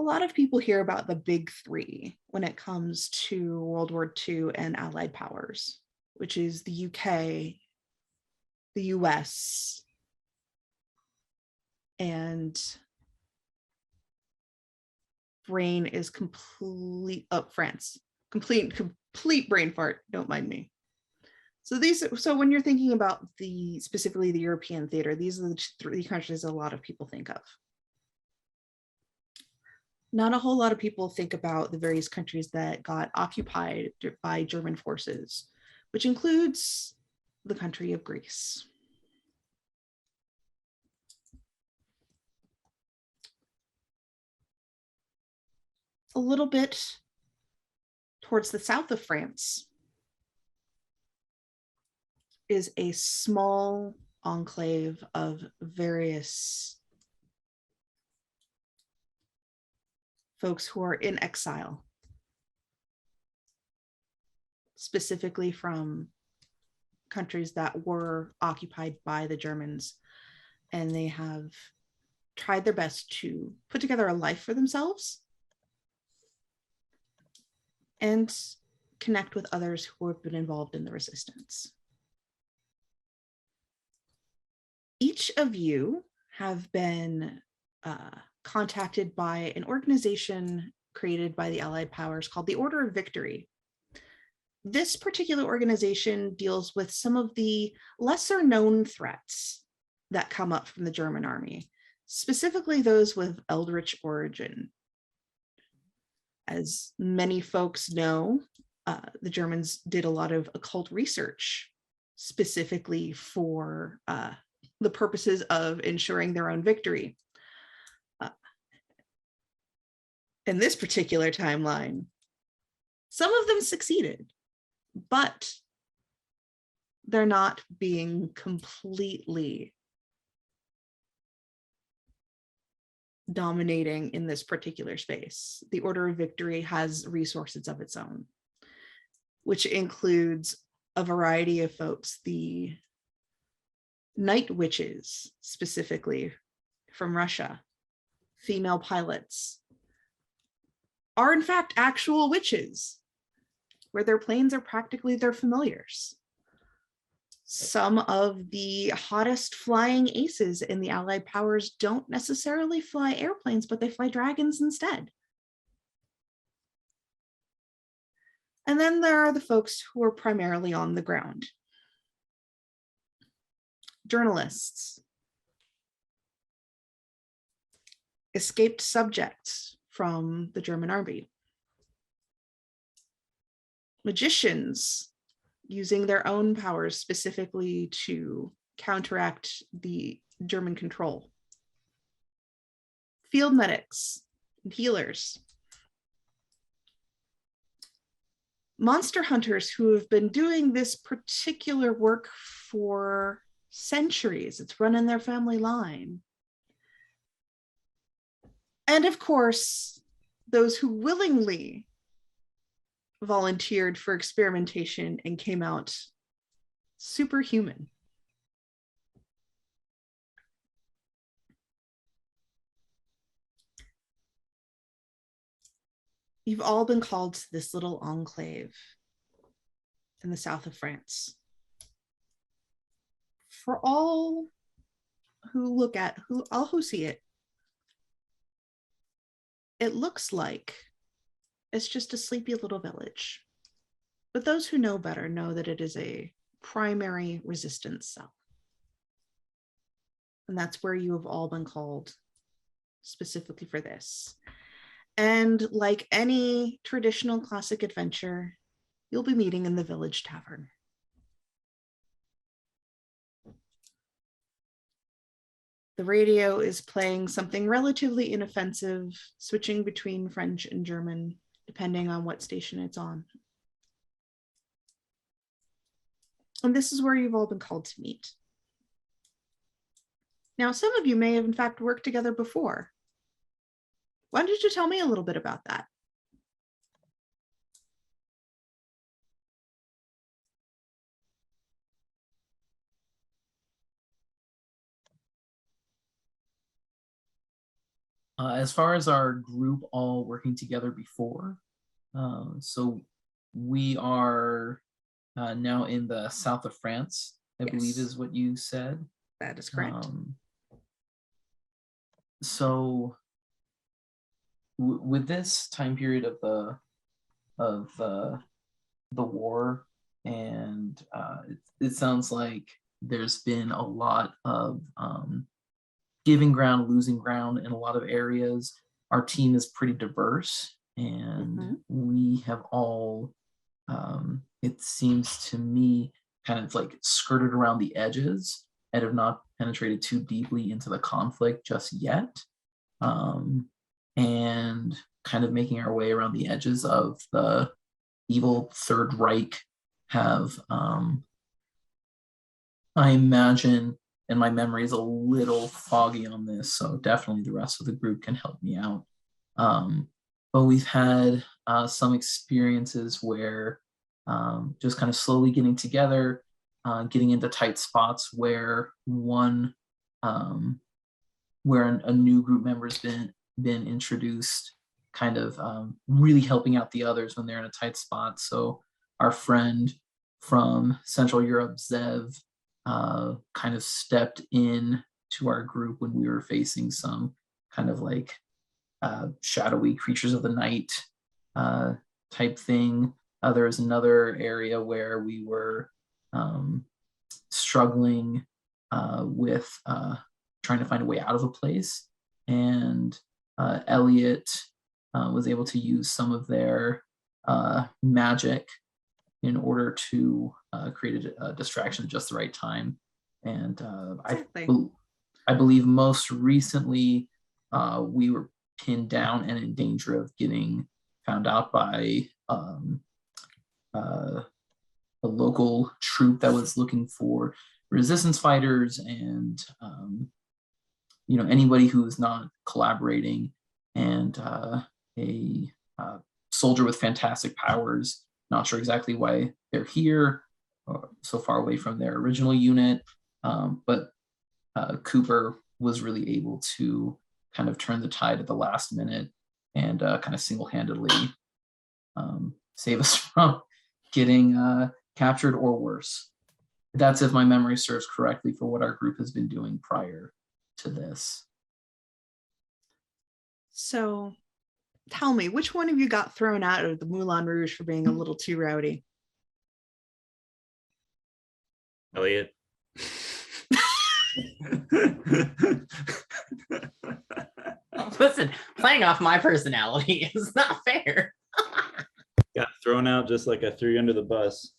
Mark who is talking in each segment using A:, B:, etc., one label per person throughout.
A: lot of people hear about the big three when it comes to World War II and Allied powers, which is the UK, the US, and brain is complete, France, complete brain fart, don't mind me. So when you're thinking about specifically the European theater, these are the three countries a lot of people think of. Not a whole lot of people think about the various countries that got occupied by German forces, which includes the country of Greece. A little bit towards the south of France is a small enclave of various folks who are in exile, specifically from countries that were occupied by the Germans, and they have tried their best to put together a life for themselves and connect with others who have been involved in the resistance. Each of you have been contacted by an organization created by the Allied powers called the Order of Victory. This particular organization deals with some of the lesser known threats that come up from the German army, specifically those with eldritch origin. As many folks know, the Germans did a lot of occult research specifically for the purposes of ensuring their own victory. In this particular timeline, some of them succeeded, but they're not being completely dominating in this particular space. The Order of Victory has resources of its own, which includes a variety of folks, the night witches, specifically from Russia, female pilots, are in fact actual witches, where their planes are practically their familiars. Some of the hottest flying aces in the Allied powers don't necessarily fly airplanes, but they fly dragons instead. And then there are the folks who are primarily on the ground. Journalists, escaped subjects from the German army, magicians using their own powers specifically to counteract the German control, field medics and healers, monster hunters who have been doing this particular work for centuries. It's run in their family line. And of course, those who willingly volunteered for experimentation and came out superhuman. You've all been called to this little enclave in the south of France. For all who see it, it looks like it's just a sleepy little village. But those who know better know that it is a primary resistance cell. And that's where you have all been called specifically for this. And like any traditional classic adventure, you'll be meeting in the village tavern. The radio is playing something relatively inoffensive, switching between French and German, depending on what station it's on. And this is where you've all been called to meet. Now, some of you may have in fact worked together before. Why don't you tell me a little bit about that?
B: As far as our group all working together before, so we are now in the south of France, I believe is what you said.
A: That is correct.
B: So with this time period of the war, and it sounds like there's been a lot of giving ground, losing ground in a lot of areas. Our team is pretty diverse, and we have all, it seems to me, kind of like skirted around the edges and have not penetrated too deeply into the conflict just yet. And kind of making our way around the edges of the evil Third Reich have, I imagine, and my memory is a little foggy on this, so definitely the rest of the group can help me out. But we've had some experiences where just kind of slowly getting together, getting into tight spots where where a new group member's been introduced, kind of really helping out the others when they're in a tight spot. So our friend from Central Europe, Zev, kind of stepped in to our group when we were facing some kind of like shadowy creatures of the night type thing. There was another area where we were struggling with trying to find a way out of a place, and Elliot was able to use some of their magic in order to create a distraction at just the right time. And I believe most recently we were pinned down and in danger of getting found out by a local troop that was looking for resistance fighters and anybody who is not collaborating, and a soldier with fantastic powers. Not sure exactly why they're here, so far away from their original unit, but Cooper was really able to kind of turn the tide at the last minute and kind of single-handedly save us from getting captured or worse. That's if my memory serves correctly for what our group has been doing prior to this.
A: So tell me, which one of you got thrown out of the Moulin Rouge for being a little too rowdy?
C: Elliot.
D: Listen, playing off my personality is not fair.
C: Got thrown out just like I threw you under the bus.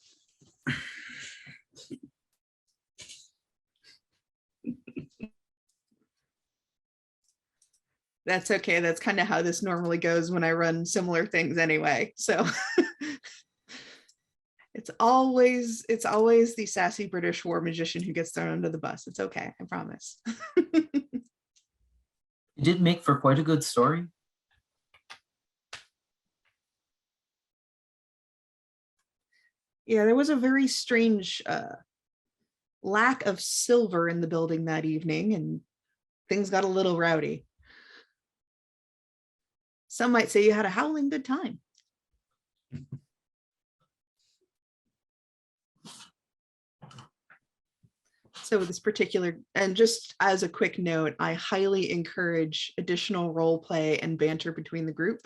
A: That's okay. That's kind of how this normally goes when I run similar things anyway. So it's always the sassy British war magician who gets thrown under the bus. It's okay. I promise.
B: It did make for quite a good story.
A: Yeah, there was a very strange lack of silver in the building that evening, and things got a little rowdy. Some might say you had a howling good time. So this particular, and just as a quick note, I highly encourage additional role play and banter between the group,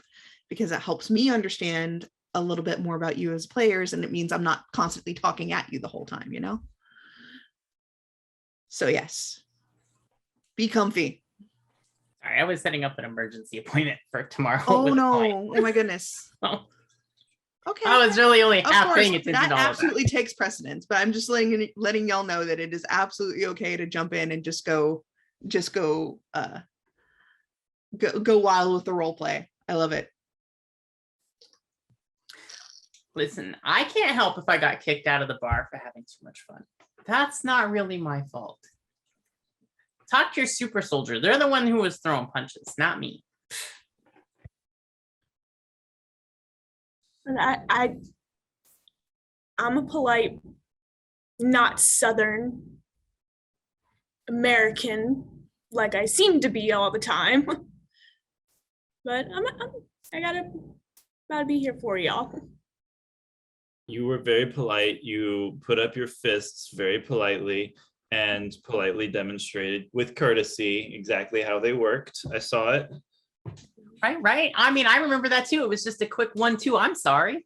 A: because it helps me understand a little bit more about you as players, and it means I'm not constantly talking at you the whole time, So yes, be comfy.
D: Sorry, I was setting up an emergency appointment for tomorrow.
A: Oh no! Oh my goodness.
D: Oh.
A: Okay.
D: I was really only
A: Of
D: half
A: course,
D: paying attention
A: that
D: to all
A: absolutely takes precedence, but I'm just letting y'all know that it is absolutely okay to jump in and just go wild with the role play. I love it.
D: Listen, I can't help if I got kicked out of the bar for having too much fun. That's not really my fault. Talk to your super soldier. They're the one who was throwing punches, not me.
E: And I'm a polite, not Southern American, like I seem to be all the time. but I gotta be here for y'all.
C: You were very polite. You put up your fists very politely and politely demonstrated with courtesy exactly how they worked. I saw it.
D: Right. I mean, I remember that too. It was just a quick 1-2. I'm sorry.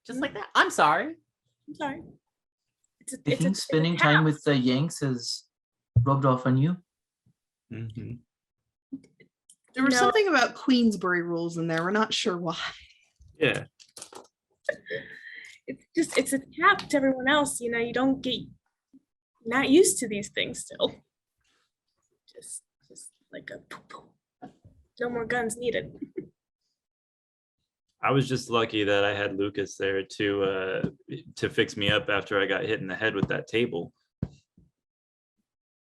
D: Just like that. I'm sorry.
E: I'm sorry.
B: I think spending time with the Yanks has rubbed off on you.
C: Mhm.
A: There was
E: No.
A: something about Queensbury rules in there. We're not sure why.
C: Yeah.
E: It's a tap to everyone else. You don't get not used to these things still. Just like no more guns needed.
C: I was just lucky that I had Lucas there to fix me up after I got hit in the head with that table.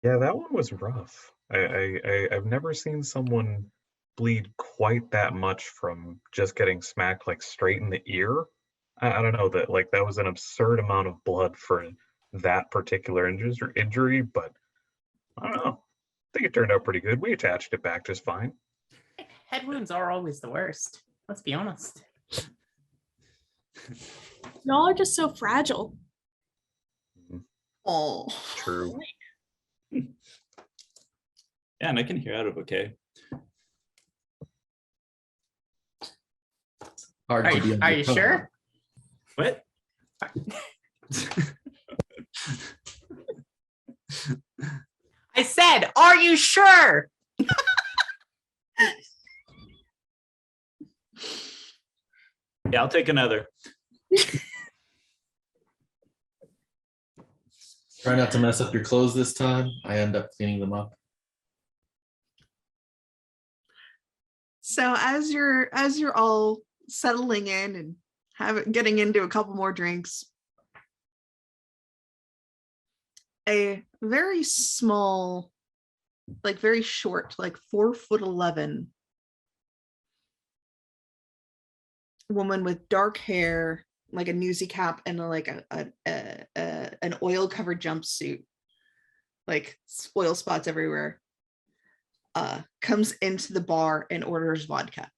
F: Yeah, that one was rough. I've never seen someone bleed quite that much from just getting smacked like straight in the ear. I don't know that like that was an absurd amount of blood for that particular injury, but I don't know. I think it turned out pretty good. We attached it back just fine.
D: Head wounds are always the worst. Let's be honest.
E: Y'all are just so fragile.
A: Oh,
F: True.
C: Yeah, and I can hear out of okay.
G: Hard to be
D: Are you sure?
C: What?
D: I said, are you sure?
C: Yeah, I'll take another.
G: Try not to mess up your clothes this time. I end up cleaning them up.
A: so as you're all settling in and getting into a couple more drinks, a very small, like very short, like 4'11" woman with dark hair, like a newsy cap, and an oil covered jumpsuit, like oil spots everywhere, comes into the bar and orders vodka.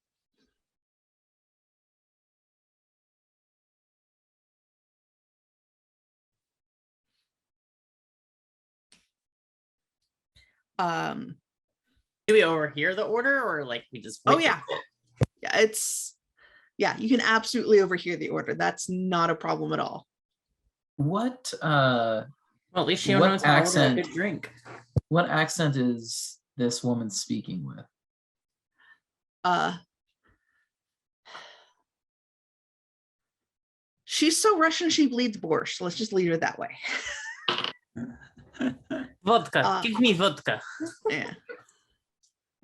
D: Do we overhear the order or like we just
A: Oh
D: witness
A: yeah,
D: it?
A: you can absolutely overhear the order. That's not a problem at all.
B: What
D: Well, at least she
B: What
D: knows how to order a
B: accent?
D: good drink.
B: what accent is this woman speaking with?
A: She's so Russian she bleeds borscht. Let's just leave it that way.
D: Vodka. Give me vodka.
A: Yeah.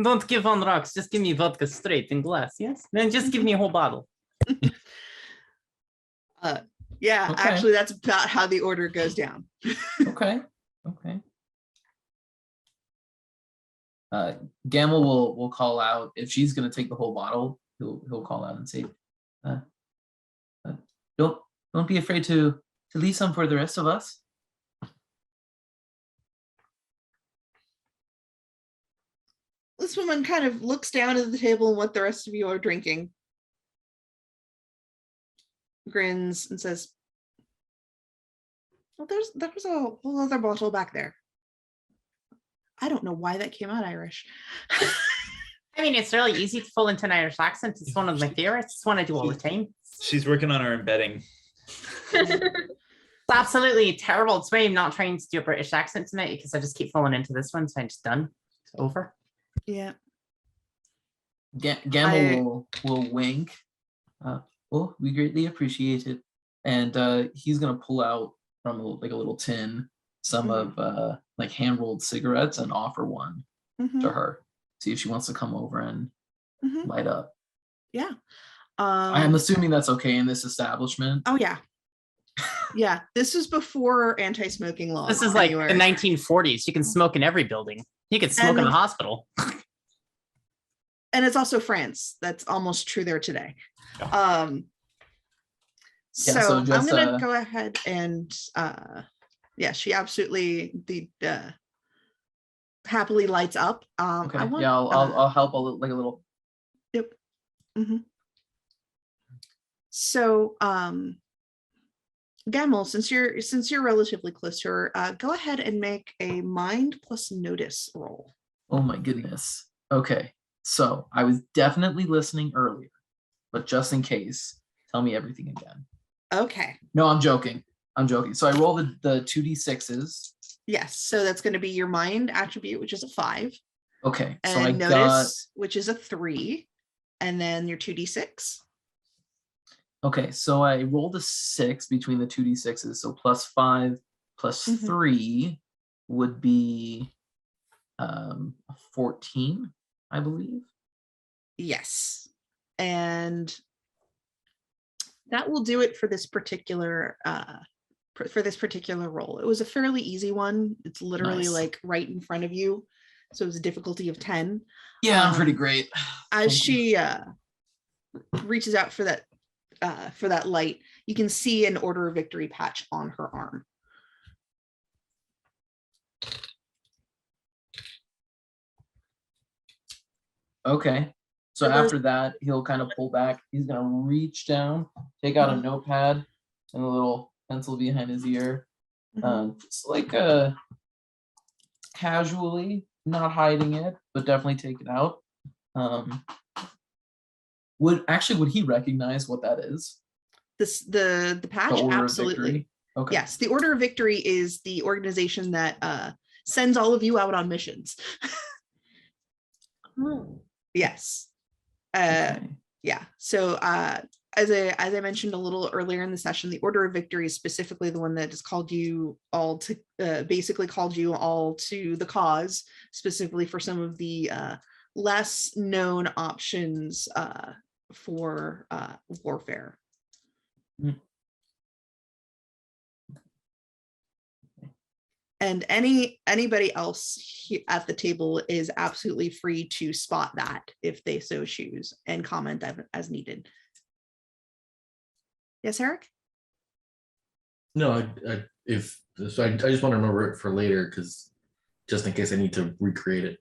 D: Don't give on rocks. Just give me vodka straight in glass. Yes. Then just give me a whole bottle.
A: Yeah,
B: Okay.
A: actually that's about how the order goes down.
B: Okay. Gamble will call out if she's gonna take the whole bottle. He'll call out and say, "Don't be afraid to leave some for the rest of us."
A: This woman kind of looks down at the table and what the rest of you are drinking, grins and says, well, there's a whole other bottle back there. I don't know why that came out Irish.
D: I mean, it's really easy to fall into an Irish accent. It's one of my favorites. It's one I do all the time.
C: She's working on her embedding.
D: It's absolutely terrible. It's why I'm not trying to do a British accent tonight because I just keep falling into this one. So I'm just done. It's over.
A: Yeah.
B: Gamble will wink. Well, we greatly appreciate it, and he's gonna pull out from a little tin some of like hand rolled cigarettes and offer one to her. See if she wants to come over and light up.
A: Yeah.
B: I'm assuming that's okay in this establishment.
A: Oh yeah. Yeah, this is before anti-smoking laws.
D: This is like the 1940s. You can smoke in every building. You can smoke in the hospital.
A: And it's also France. That's almost true there today. So
B: so just,
A: I'm gonna go ahead and yeah, she absolutely happily lights up.
B: Okay.
A: I want,
B: I'll help a little.
A: Yep. So, Gamel, since you're relatively close to her, go ahead and make a mind plus notice roll.
B: Oh my goodness. Okay. So I was definitely listening earlier, but just in case, tell me everything again.
A: Okay.
B: No, I'm joking. So I roll the 2d6s.
A: Yes. So that's going to be your mind attribute, which is a 5.
B: Okay.
A: And
B: So I
A: notice, which is a 3. And then your 2d6.
B: Okay, so I rolled a 6 between the 2d6s. So +5 plus 3 would be 14, I believe.
A: Yes. And that will do it for this particular roll. It was a fairly easy one. It's literally
B: Nice.
A: like right in front of you. So it was a difficulty of 10.
B: Yeah, I'm pretty great.
A: As she reaches out for that light, you can see an Order of Victory patch on her arm.
B: Okay. So after that, he'll kind of pull back. He's gonna reach down, take out a notepad and a little pencil behind his ear. Just like casually, not hiding it, but definitely take it out. Would he recognize what that is?
A: The patch?
B: The Order of
A: Absolutely.
B: Victory? Okay.
A: Yes, the Order of Victory is the organization that sends all of you out on missions. Yes.
B: Okay.
A: Yeah. So as I mentioned a little earlier in the session, the Order of Victory is specifically the one that has called you all to basically called you all to the cause, specifically for some of the less known options for warfare. And anybody else at the table is absolutely free to spot that if they so choose and comment as needed. Yes, Eric?
G: No, I just want to remember it for later, because just in case I need to recreate it.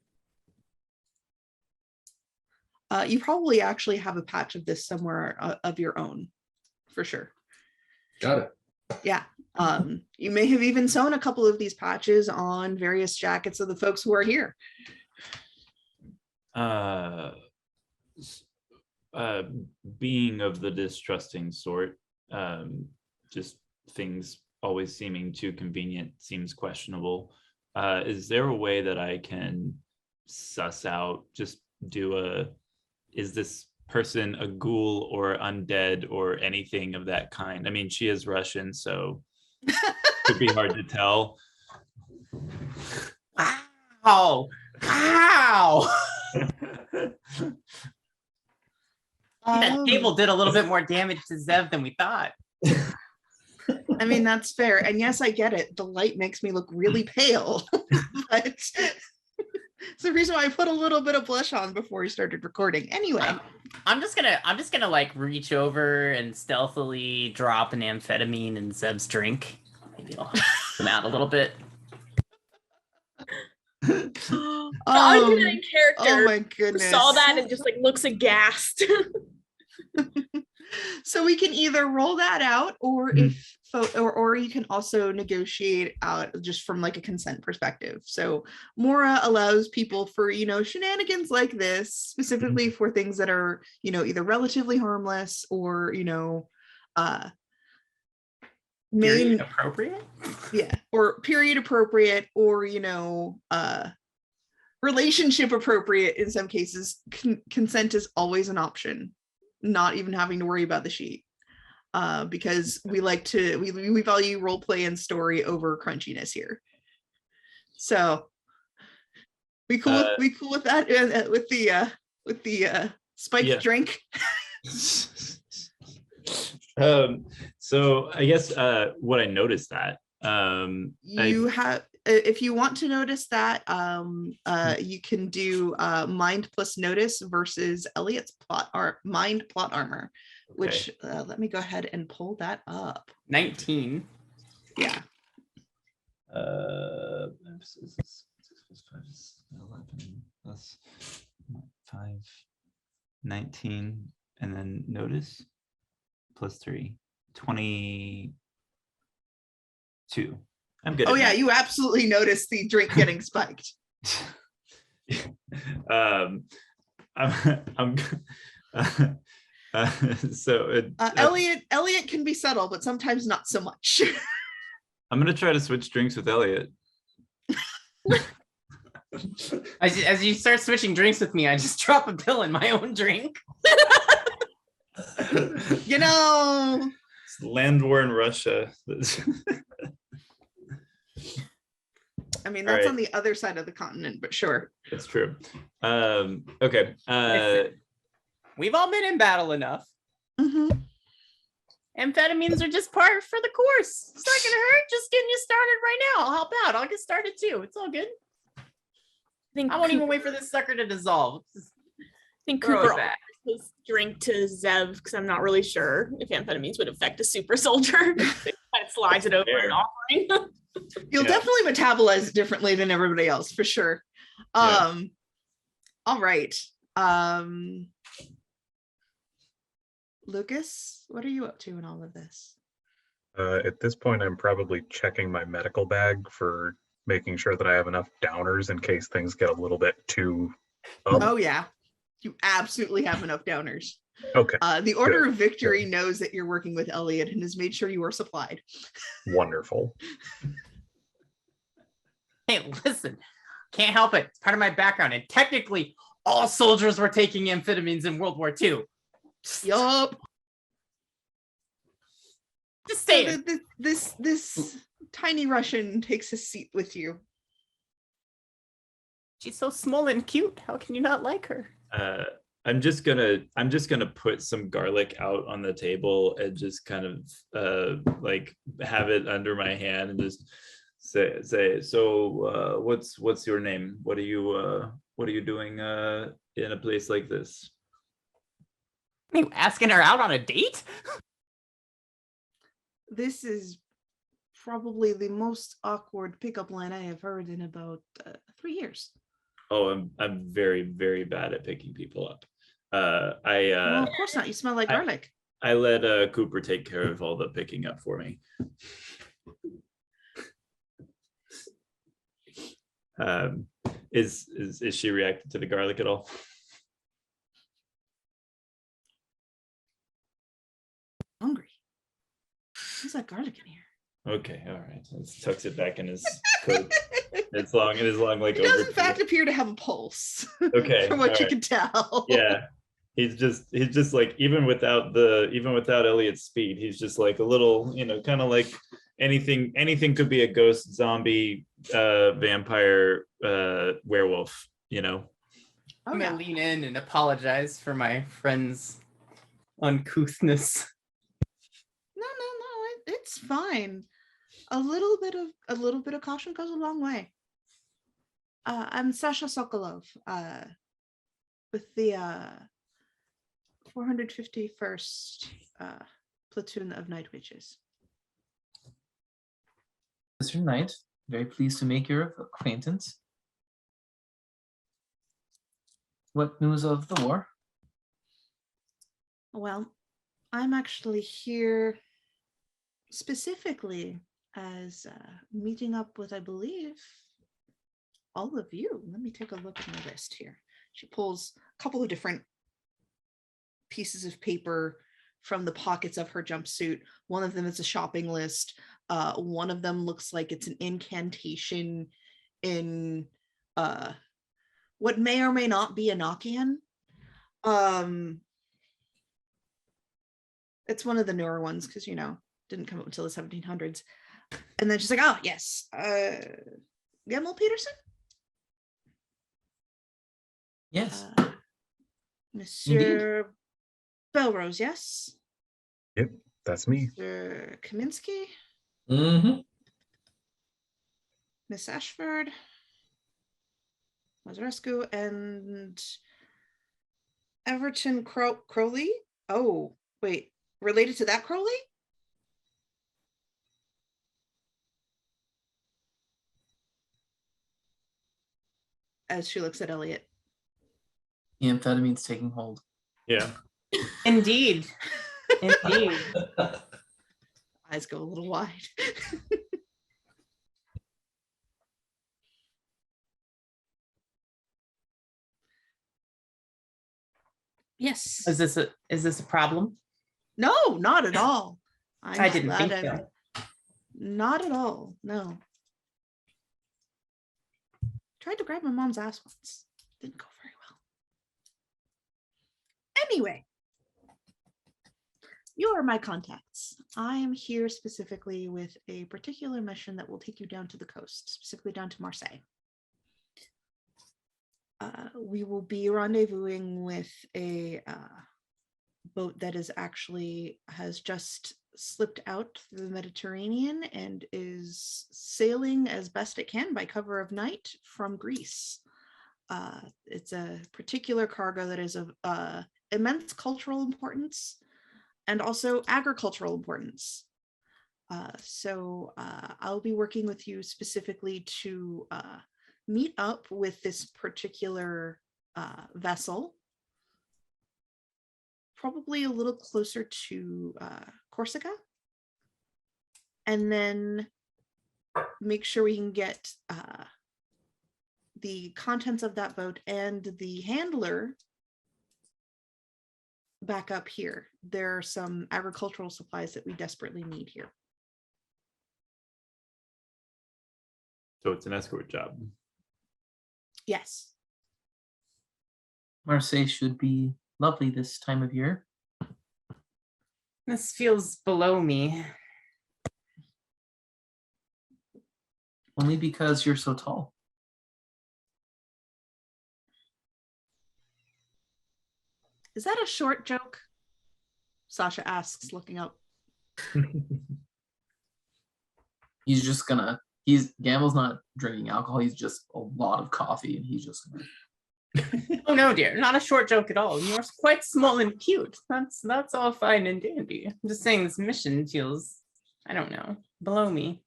A: You probably actually have a patch of this somewhere of your own, for sure.
G: Got it.
A: Yeah. You may have even sewn a couple of these patches on various jackets of the folks who are here.
C: Being of the distrusting sort, just things always seeming too convenient seems questionable. Is there a way that I can suss out, just is this person a ghoul or undead or anything of that kind? I mean, she is Russian, so it'd be hard to tell.
D: Ow! Ow! That table did a little bit more damage to Zev than we thought.
A: I mean, that's fair. And yes, I get it. The light makes me look really pale, but it's the reason why I put a little bit of blush on before we started recording. Anyway,
D: I'm just gonna like reach over and stealthily drop an amphetamine in Zeb's drink. Maybe it'll help him out a little bit.
E: I'm doing in character.
A: Oh my goodness.
E: Saw that and just like looks aghast.
A: So we can either roll that out, or or you can also negotiate out just from like a consent perspective. So Mora allows people for, shenanigans like this, specifically for things that are, either relatively harmless or,
D: Period appropriate?
A: Yeah, or period appropriate, or, relationship appropriate in some cases. Consent is always an option, not even having to worry about the sheet, because we value role play and story over crunchiness here. So we cool with that, with the spiked drink.
C: So I guess what I noticed that
A: if you want to notice that, you can do mind plus notice versus Elliot's mind plot armor, which let me go ahead and pull that up.
D: 19.
A: Yeah.
C: 11 plus 5, 19. and then notice +3, 22. I'm good.
A: Oh
C: at
A: yeah,
C: math.
A: you absolutely noticed the drink getting spiked.
C: I'm so
A: Elliot can be subtle, but sometimes not so much.
C: I'm gonna try to switch drinks with Elliot.
D: As you start switching drinks with me, I just drop a pill in my own drink.
A: You know,
C: It's land war in Russia.
A: I mean,
C: All
A: that's
C: right.
A: on the other side of the continent, but sure.
C: It's true. Okay.
D: Listen, we've all been in battle enough.
A: Mhm.
D: Amphetamines are just part for the course. It's not gonna hurt. Just getting you started right now. I'll help out. I'll get started too. It's all good. I won't even wait for this sucker to dissolve. Just
E: I think
D: throw
E: Cooper
D: it back.
E: offers his drink to Zev because I'm not really sure if amphetamines would affect a super soldier. It kind of slides it over
C: Fair.
E: an offering.
A: You'll
C: Yeah.
A: definitely metabolize it differently than everybody else, for sure.
C: Yeah.
A: All right. Lucas, what are you up to in all of this?
F: At this point, I'm probably checking my medical bag for making sure that I have enough downers in case things get a little bit too up.
A: Oh yeah, you absolutely have enough downers.
F: Okay,
A: The Order of Victory knows that you're working with Elliot and has made sure you are supplied.
F: wonderful.
D: Hey, listen, can't help it. It's part of my background. And technically, all soldiers were taking amphetamines in World War II.
A: Yup.
D: Just
A: So
D: saying.
A: this tiny Russian takes a seat with you.
D: She's so small and cute. How can you not like her?
C: I'm just gonna put some garlic out on the table and just kind of like have it under my hand and just say so what's your name? What are you doing in a place like this?
D: Are you asking her out on a date?
A: This is probably the most awkward pickup line I have heard in about 3 years.
C: Oh, I'm very, very bad at picking people up.
A: Well, of course not. You smell like garlic.
C: I let Cooper take care of all the picking up for me. Is she reacted to the garlic at all?
A: Hungry. Who's that garlic in here?
C: Okay, all right. Let's tucks it back in his coat. It's long like
A: He does
C: over.
A: in fact appear to have a pulse.
C: Okay,
A: From what
C: all
A: you
C: right.
A: can tell.
C: Yeah. He's just like even without Elliot's speed, he's just like a little, kind of like anything could be a ghost, zombie, vampire, werewolf,
A: Oh,
D: I'm
A: yeah.
D: gonna lean in and apologize for my friend's uncouthness.
A: No, it's fine. A little bit of caution goes a long way. I'm Sasha Sokolov, with the 451st platoon of Night Witches.
B: Mr. Knight, very pleased to make your acquaintance. What news of the war?
A: Well, I'm actually here specifically as meeting up with, I believe, all of you. Let me take a look at my list here. She pulls a couple of different pieces of paper from the pockets of her jumpsuit. One of them is a shopping list. One of them looks like it's an incantation in what may or may not be a Nokian. It's one of the newer ones because, didn't come up until the 1700s. And then she's like, oh, yes. Gemmel Peterson?
B: Yes.
A: Monsieur Belrose, yes?
F: Yep, that's me.
A: Mr. Kaminsky?
G: Mm-hmm.
A: Miss Ashford? Mazarescu? And Everton Crowley? Oh, wait. Related to that Crowley? As she looks at Elliot.
B: The amphetamine's taking hold.
C: Yeah.
D: Indeed. Indeed.
A: Eyes go a little wide. Yes.
D: Is this a problem?
A: No, not at all.
D: I didn't think
A: glad
D: so.
A: Not at all. No. Tried to grab my mom's ass once. Didn't go very well. Anyway, you are my contacts. I am here specifically with a particular mission that will take you down to the coast, specifically down to Marseille. We will be rendezvousing with a boat that has just slipped out through the Mediterranean and is sailing as best it can by cover of night from Greece. It's a particular cargo that is of immense cultural importance and also agricultural importance. So I'll be working with you specifically to meet up with this particular vessel, probably a little closer to Corsica, and then make sure we can get the contents of that boat and the handler back up here. There are some agricultural supplies that we desperately need here.
C: So it's an escort job.
A: Yes.
B: Marseille should be lovely this time of year.
D: This feels below me.
B: Only because you're so tall.
A: Is that a short joke? Sasha asks, looking up.
B: Gamble's not drinking alcohol, he's just a lot of coffee and he's just gonna.
D: Oh no, dear, not a short joke at all. You're quite small and cute. That's all fine and dandy. I'm just saying this mission feels, I don't know, below me.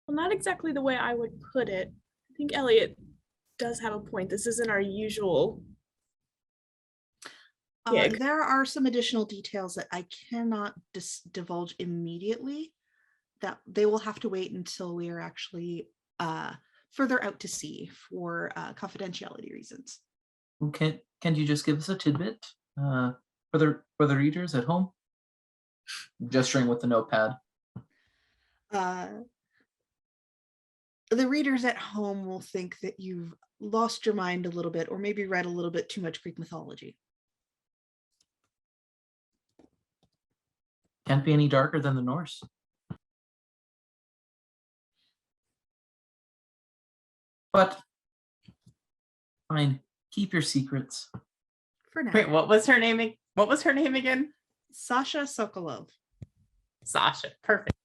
E: Well, not exactly the way I would put it. I think Elliot does have a point. This isn't our usual gig.
A: There are some additional details that I cannot divulge immediately, that they will have to wait until we are actually further out to sea for confidentiality reasons.
B: Can you just give us a tidbit for the readers at home? Gesturing with the notepad.
A: The readers at home will think that you've lost your mind a little bit, or maybe read a little bit too much Greek mythology.
B: Can't be any darker than the Norse. But fine, keep your secrets.
A: For now.
D: Wait, what was her name? What was her name again?
A: Sasha Sokolov.
D: Sasha. Perfect.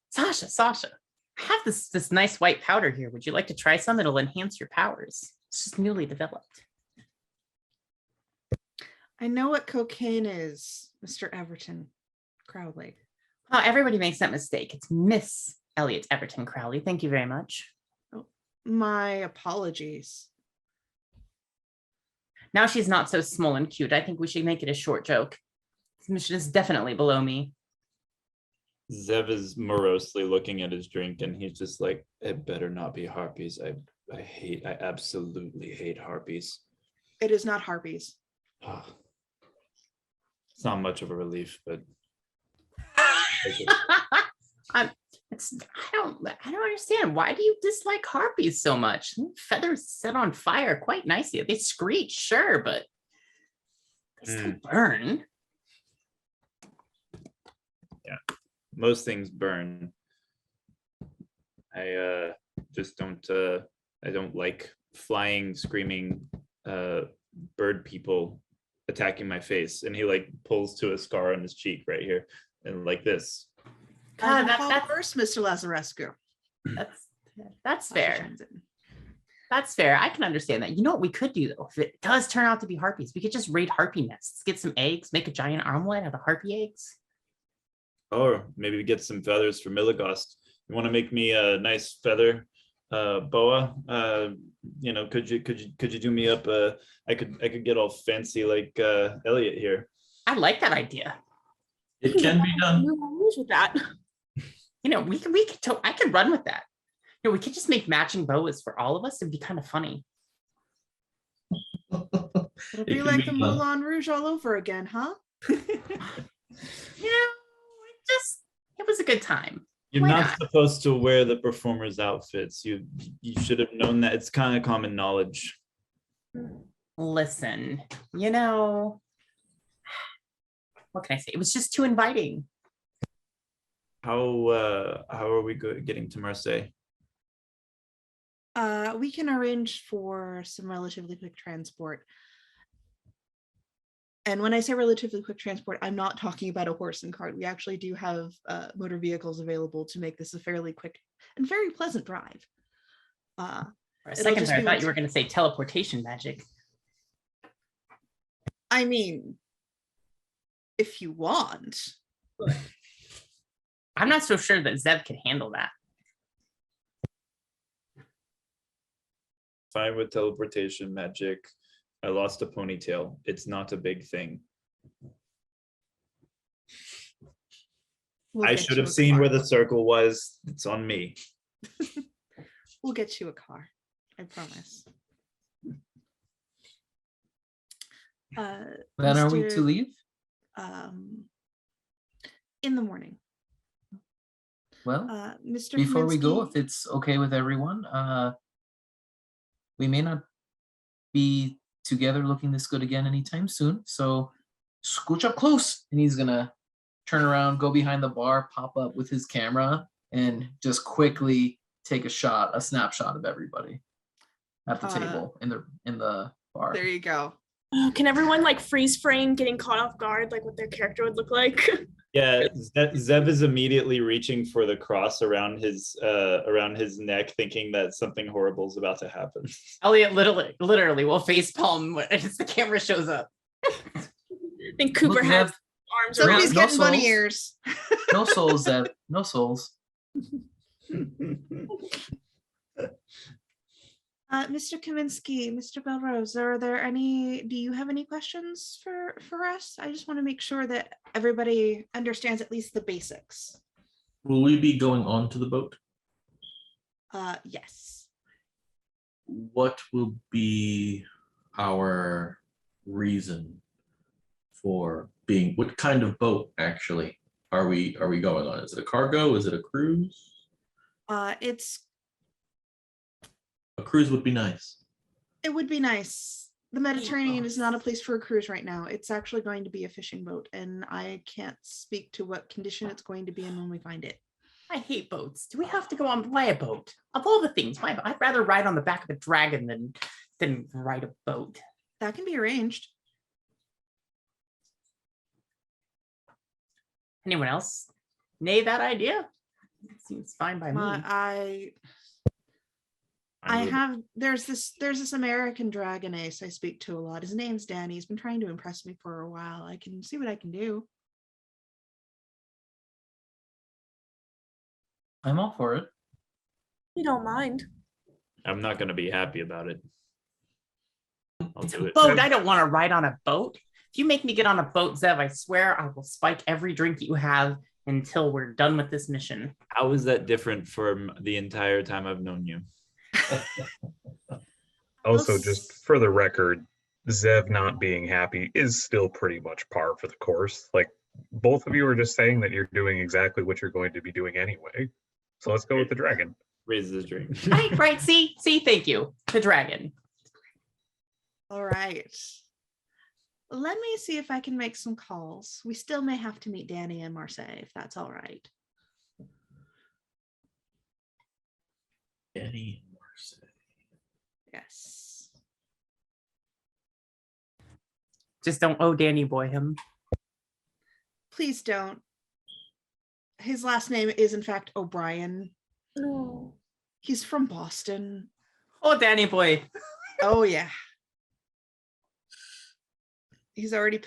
D: Sasha. I have this nice white powder here. Would you like to try some? It'll enhance your powers. It's just newly developed.
A: I know what cocaine is, Mr. Everton Crowley.
D: Oh, everybody makes that mistake. It's Miss Elliot Everton Crowley. Thank you very much.
A: Oh, my apologies.
D: Now she's not so small and cute. I think we should make it a short joke. This mission is definitely below me.
C: Zev is morosely looking at his drink and he's just like, it better not be harpies. I absolutely hate harpies.
A: It is not harpies.
C: Oh, it's not much of a relief, but
D: I don't understand. Why do you dislike harpies so much? Feathers set on fire quite nicely. They screech, sure, but they still burn.
C: Yeah, most things burn. I just don't. I don't like flying, screaming bird people attacking my face. And he like pulls to a scar on his cheek right here, and like this.
D: God,
A: that's first, Mr. Lazarescu.
D: That's fair. That's fair. I can understand that. You know what we could do though? If it does turn out to be harpies, we could just raid harpy nests, get some eggs, make a giant omelet out of the harpy eggs.
C: Or maybe we get some feathers for Miligost. You want to make me a nice feather Boa, could you do me up? I could get all fancy like Elliot here.
D: I like that idea.
G: It can be done.
E: No rules with that.
D: I could run with that. We could just make matching boas for all of us. It'd be kind of funny.
A: It'll be like the Moulin Rouge all over again, huh?
D: It was a good time.
C: You're
D: Why
C: not
D: not?
C: supposed to wear the performers' outfits. You should have known that. It's kind of common knowledge.
D: Listen, what can I say? It was just too inviting.
C: How are we getting to Marseille?
A: We can arrange for some relatively quick transport. And when I say relatively quick transport, I'm not talking about a horse and cart. We actually do have motor vehicles available to make this a fairly quick and very pleasant drive.
D: For a second there, I thought you were going to say teleportation magic.
A: I mean, if you want.
D: I'm not so sure that Zev can handle that.
C: Fine with teleportation magic. I lost a ponytail. It's not a big thing. I should have seen where the circle was. It's on me.
A: We'll get you a car. I promise.
B: When are we to leave?
A: In the morning.
B: Well,
A: Mr.
B: before we go,
A: Kaminsky-
B: if it's okay with everyone, we may not be together looking this good again anytime soon. So scooch up close. And he's gonna turn around, go behind the bar, pop up with his camera, and just quickly take a snapshot of everybody at the table in the bar.
A: There you go.
E: Can everyone like freeze frame getting caught off guard, like what their character would look like?
C: Yeah, Zev is immediately reaching for the cross around his neck, thinking that something horrible is about to happen.
D: Elliot literally will facepalm as the camera shows up.
E: I think Cooper
B: Look,
E: has
B: Zev,
E: arms
A: Somebody's
E: around.
B: no
A: getting bunny
B: souls.
A: ears.
B: no souls, Zev. No souls.
A: Mr. Kaminsky, Mr. Belrose, do you have any questions for us? I just want to make sure that everybody understands at least the basics.
G: Will we be going on to the boat?
A: Yes.
G: What will be our reason for being? What kind of boat actually are we going on? Is it a cargo? Is it a cruise? A cruise would be nice.
A: It would be nice. The Mediterranean is not a place for a cruise right now. It's actually going to be a fishing boat, and I can't speak to what condition it's going to be in when we find it.
D: I hate boats. Do we have to go on buy a boat? Of all the things, I'd rather ride on the back of a dragon than ride a boat.
A: That can be arranged.
D: Anyone else? Nay, that idea? It seems fine by me.
A: There's this American dragon ace I speak to a lot. His name's Danny. He's been trying to impress me for a while. I can see what I can do.
B: I'm all for it.
E: We don't mind.
C: I'm not going to be happy about it. I'll
D: It's
C: do
D: a
C: it.
D: boat. I don't want to ride on a boat. If you make me get on a boat, Zev, I swear I will spike every drink you have until we're done with this mission.
C: How is that different from the entire time I've known you?
F: Also, just for the record, Zev not being happy is still pretty much par for the course. Like, both of you are just saying that you're doing exactly what you're going to be doing anyway. So let's go with the dragon.
C: Raises his drink.
D: Right. See, thank you. The dragon.
A: All right. Let me see if I can make some calls. We still may have to meet Danny in Marseille, if that's all right.
G: Danny and Marseille.
A: Yes.
D: Just don't owe Danny boy him.
A: Please don't. His last name is, in fact, O'Brien.
E: No.
A: He's from Boston.
D: Oh, Danny boy.
A: Oh, yeah. He's already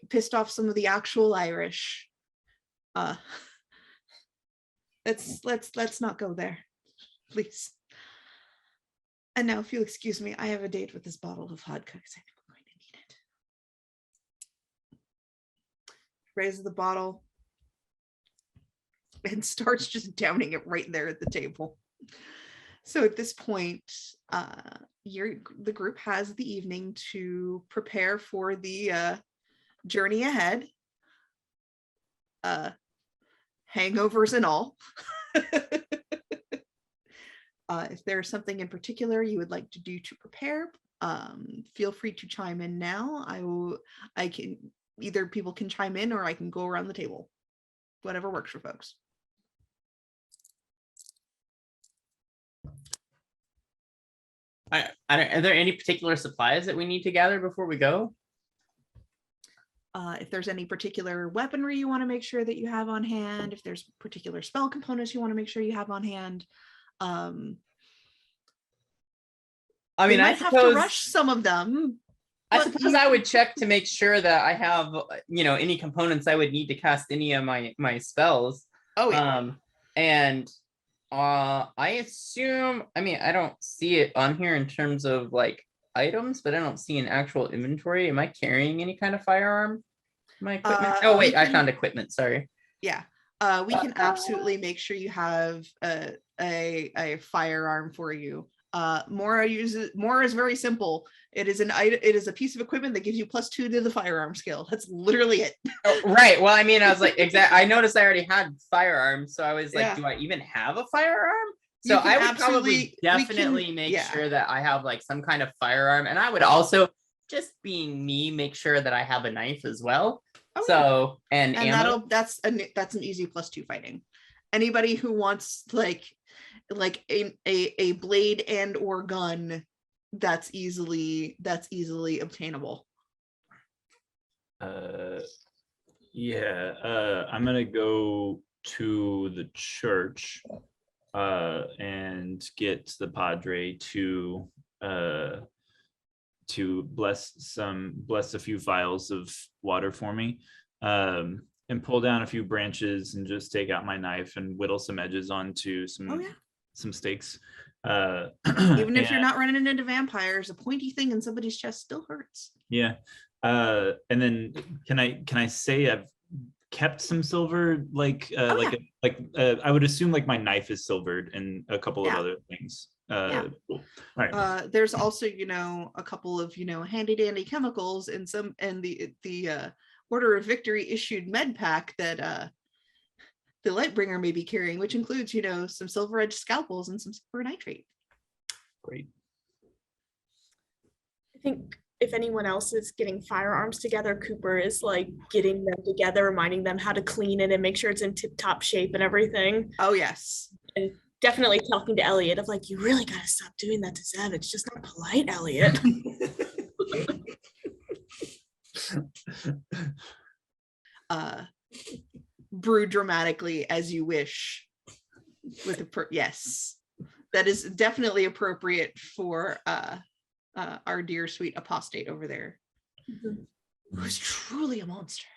A: pissed off some of the actual Irish. Let's not go there, please. And now, if you'll excuse me, I have a date with this bottle of vodka because I think I'm going to need it. Raises the bottle and starts just downing it right there at the table. So at this point, the group has the evening to prepare for the journey ahead. Hangovers and all. If there's something in particular you would like to do to prepare, feel free to chime in now. I can either people can chime in or I can go around the table. Whatever works for folks.
D: Are there any particular supplies that we need to gather before we go?
A: If there's any particular weaponry you want to make sure that you have on hand, if there's particular spell components you want to make sure you have on hand.
D: I
A: We
D: mean, I
A: might have to
D: suppose
A: rush some of them.
D: I
A: but
D: suppose
A: you-
D: I would check to make sure that I have, any components I would need to cast any of my spells.
A: Oh yeah.
D: And I assume, I mean, I don't see it on here in terms of like items, but I don't see an actual inventory. Am I carrying any kind of firearm? My equipment? Oh wait, I found equipment. Sorry.
A: Yeah. We can absolutely make sure you have a firearm for you. More is very simple. It is a piece of equipment that gives you +2 to the firearm skill. That's literally it.
D: Oh, right. Well, I mean, I was like, I noticed I already had firearms, so I was like,
A: Yeah.
D: do I even have a firearm?
A: You
D: So
A: can
D: I would probably
A: absolutely- we
D: definitely
A: can-
D: make
A: yeah.
D: sure that I have like some kind of firearm, and I would also, just being me, make sure that I have a knife as well.
A: Oh, yeah.
D: So and ammo.
A: that's an easy +2 fighting. Anybody who wants like a blade and or gun, that's easily obtainable.
C: I'm gonna go to the church and get the padre to bless a few vials of water for me, and pull down a few branches and just take out my knife and whittle some edges onto some stakes.
A: Even if you're
C: and-
A: not running into vampires, a pointy thing in somebody's chest still hurts.
C: Yeah. And then can I say I've kept some silver, I would assume like my knife is silvered and a couple of
A: Yeah.
C: other things.
A: Yeah.
C: Cool. All right.
A: There's also, a couple of, handy dandy chemicals and the Order of Victory issued med pack that the Lightbringer may be carrying, which includes, some silver edged scalpels and some silver nitrate.
C: Great.
E: I think if anyone else is getting firearms together, Cooper is like getting them together, reminding them how to clean it and make sure it's in tip-top shape and everything.
A: Oh yes.
E: And definitely talking to Elliot of like, you really gotta stop doing that to Zev. It's just not polite, Elliot.
A: Brew dramatically as you wish. Yes, that is definitely appropriate for our dear sweet apostate over there, who's truly a monster.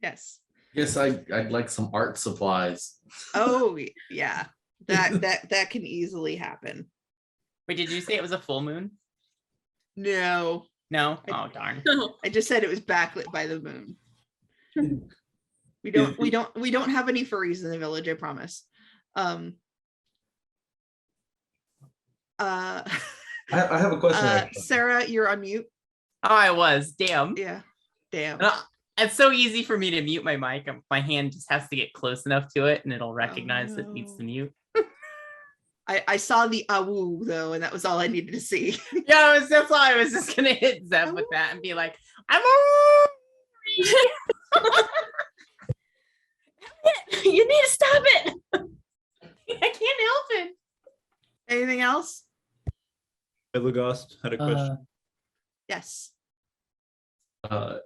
A: Yes.
G: Yes, I'd like some art supplies.
A: Oh yeah, that can easily happen.
D: Wait, did you say it was a full moon?
A: No,
D: No. Oh darn.
A: I just said it was backlit by the moon. We don't have any furries in the village, I promise.
F: I have a question. actually.
A: Sarah, you're on mute.
D: Oh, I was. Damn.
A: Yeah. Damn.
D: It's so easy for me to mute my mic. My hand just has to get close enough to it, and it'll recognize it needs to
A: no.
D: mute.
A: I saw the awoo though, and that was all I needed to see.
D: Yeah, that's why I was just gonna hit Zev with that and be like, "I'm
E: You need to stop it.
D: I can't help it."
A: Anything else?
C: Lugast had a question.
A: Yes.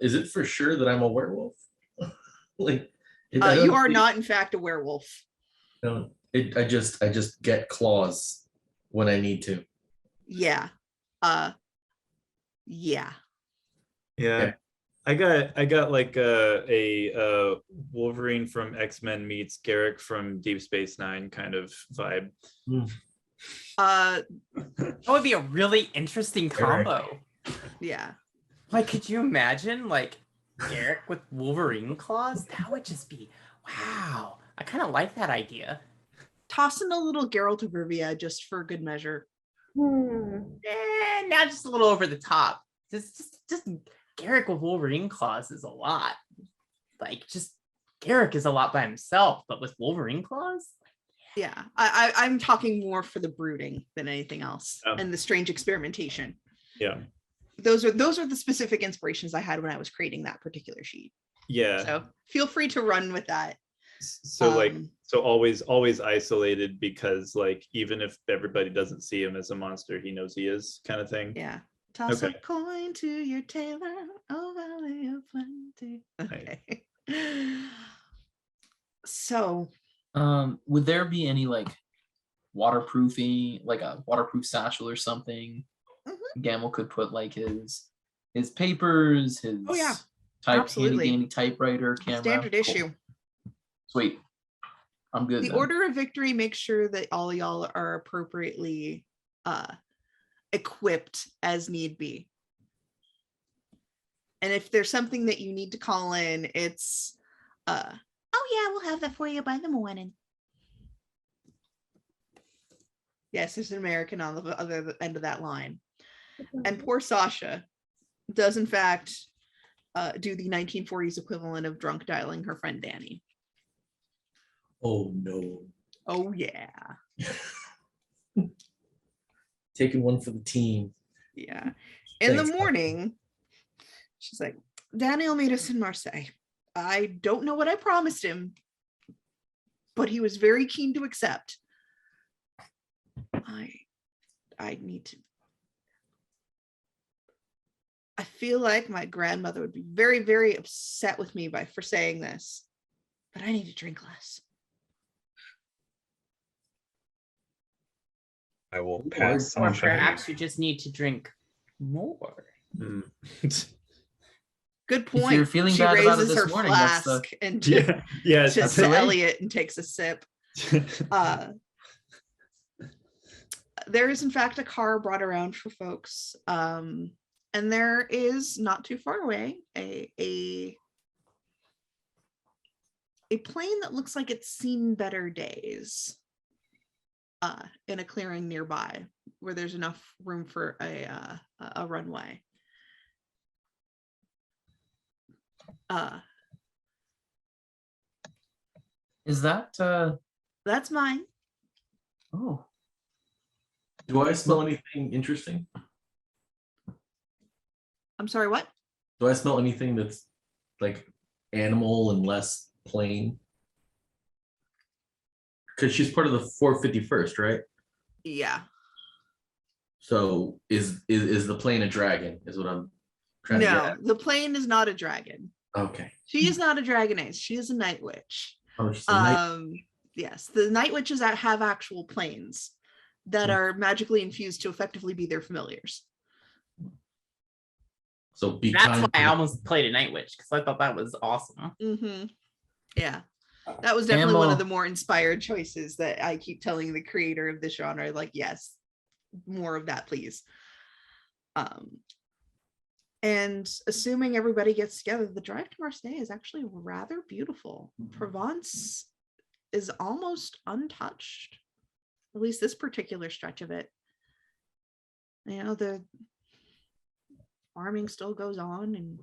G: Is it for sure that I'm a werewolf? I don't
A: You are
G: see-
A: not, in fact, a werewolf.
G: I just get claws when I need to.
A: Yeah. Yeah.
C: Yeah. I got like a Wolverine from X-Men meets Garrick from Deep Space Nine kind of vibe.
A: Uh,
D: That would be a really interesting combo.
A: yeah.
D: Like, could you imagine like Garrick with Wolverine claws? That would just be wow. I kind of like that idea.
A: Toss in a little Geralt of Rivia just for good measure.
D: Now just a little over the top. Just Garrick with Wolverine claws is a lot. Like, just Garrick is a lot by himself, but with Wolverine claws.
A: Yeah, I'm talking more for the brooding than anything else,
C: Oh.
A: and the strange experimentation.
C: Yeah.
A: Those are the specific inspirations I had when I was creating that particular sheet.
C: Yeah.
A: So feel free to run with that.
C: So like,
A: Um,
C: so always isolated, because like, even if everybody doesn't see him as a monster, he knows he is, kind of thing.
A: Yeah. Toss a
C: Okay.
A: coin to your tailor, oh valley of plenty. Okay. So
B: Would there be any like waterproofing, like a waterproof satchel or something? Gamble could put like his papers, his
A: Oh, yeah.
B: handy
A: Absolutely.
B: dandy typewriter, camera.
A: standard
B: Cool.
A: issue.
B: Sweet. I'm good.
A: The
B: then.
A: Order of Victory makes sure that all y'all are appropriately equipped as need be. And if there's something that you need to call in, it's oh yeah, we'll have that for you by the morning. Yes, there's an American on the other end of that line. And poor Sasha does in fact do the 1940s equivalent of drunk dialing her friend Danny.
G: Oh no.
A: Oh yeah.
G: Taking one for the team.
A: Yeah. In
G: Thanks,
A: the morning, she's like, Danny will meet us in Marseille. I don't know what I promised him, but he was very keen to accept. I need to. I feel like my grandmother would be very, very upset with me for saying this, but I need to drink less.
F: I will
G: Or-
F: pass
D: Or
F: Sasha.
D: perhaps you just need to drink more.
C: Mm.
A: Good
B: If
A: point.
B: you're feeling
A: She
B: bad about it
A: raises
B: this
A: her
B: morning, that's
A: flask
B: the-
A: and
C: Yeah. Yeah.
A: to
B: That's the way.
A: Elliot and takes a sip. There is in fact a car brought around for folks, and there is not too far away a plane that looks like it's seen better days in a clearing nearby where there's enough room for a runway.
B: Is that
A: That's mine.
B: oh,
G: Do I smell anything interesting?
A: I'm sorry, what?
G: Do I smell anything that's like animal and less plain? Because she's part of the 451st, right?
A: Yeah.
G: So is the plane a dragon? Is what I'm trying to get
A: No,
G: at.
A: the plane is not a dragon.
G: Okay.
A: She is not a dragoness. She is a night witch.
G: Oh, she's a night-
A: Yes, the night witches that have actual planes that
G: Hmm.
A: are magically infused to effectively be their familiars.
G: so be
D: That's
G: kind
D: why
G: to
D: I
G: the-
D: almost played a Night Witch, because I thought that was awesome.
A: Yeah, that was definitely one of
B: Gamble.
A: the more inspired choices that I keep telling the creator of this genre, like, yes, more of that, please. And assuming everybody gets together, the drive to Marseille is actually rather beautiful. Provence is almost untouched, at least this particular stretch of it. You know, the farming still goes on, and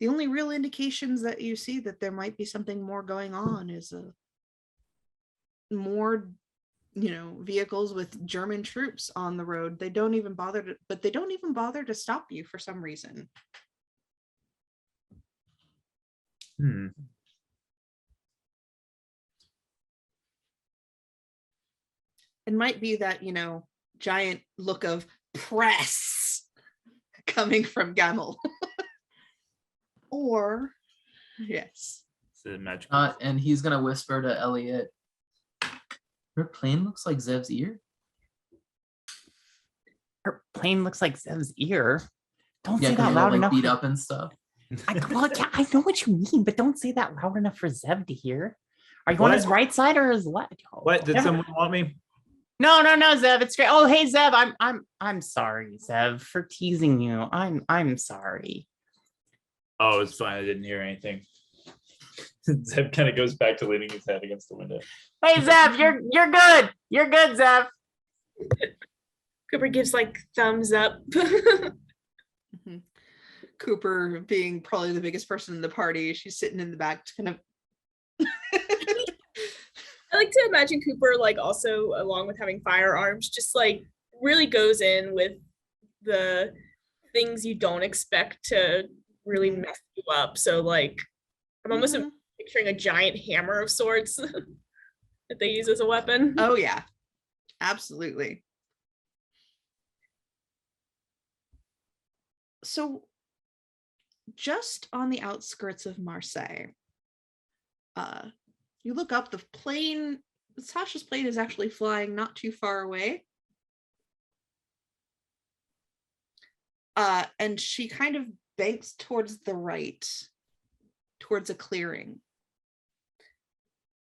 A: the only real indications that you see that there might be something more going on is more, vehicles with German troops on the road. They don't even bother to stop you for some reason.
C: Hmm.
A: It might be that, giant look of press coming from Gamel. Or, yes.
C: It's a magic.
B: and he's gonna whisper to Elliot. Her plane looks like Zev's ear.
D: Her plane looks like Zev's ear. Don't
B: Yeah,
D: say
B: because
D: that
B: they're
D: loud
B: like
D: enough.
B: beat up and stuff.
D: Well, yeah, I know what you mean, but don't say that loud enough for Zev to hear. Are you on
C: What?
D: his right side or his left?
C: What did
D: Never-
C: someone want me?
D: No, Zev, it's great. Oh, hey, Zev, I'm sorry, Zev, for teasing you. I'm sorry.
C: Oh, it's fine. I didn't hear anything. Zeb kind of goes back to leaning his head against the window.
D: Hey, Zev, you're good. You're good, Zev.
E: Cooper gives like thumbs up.
A: Mhm. Cooper, being probably the biggest person in the party, she's sitting in the back, kind of.
E: I like to imagine Cooper, like, also along with having firearms, just like really goes in with the things you don't expect to really mess you up. So like, I'm almost
A: Mhm.
E: picturing a giant hammer of sorts that they use as a weapon.
A: Oh yeah, absolutely. So, just on the outskirts of Marseille, you look up, the plane, Sasha's plane is actually flying not too far away. And she kind of banks towards the right, towards a clearing.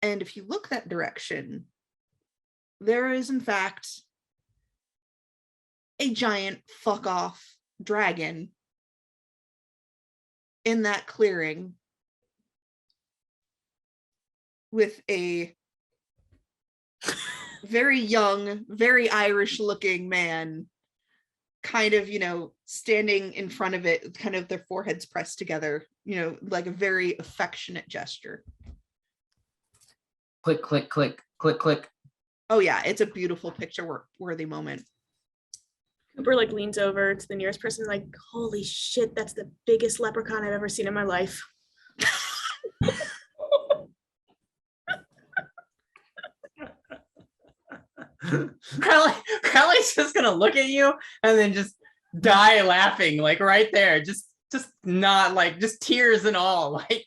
A: And if you look that direction, there is in fact a giant fuck off dragon in that clearing with a very young, very Irish looking man kind of, standing in front of it, kind of their foreheads pressed together, like a very affectionate gesture.
B: Click, click, click, click, click.
A: Oh yeah, it's a beautiful picture worthy moment.
E: Cooper like leans over to the nearest person, like, holy shit, that's the biggest leprechaun I've ever seen in my life.
D: Crowley's just gonna look at you and then just die laughing, like right there. Just not like, just tears and all. Like,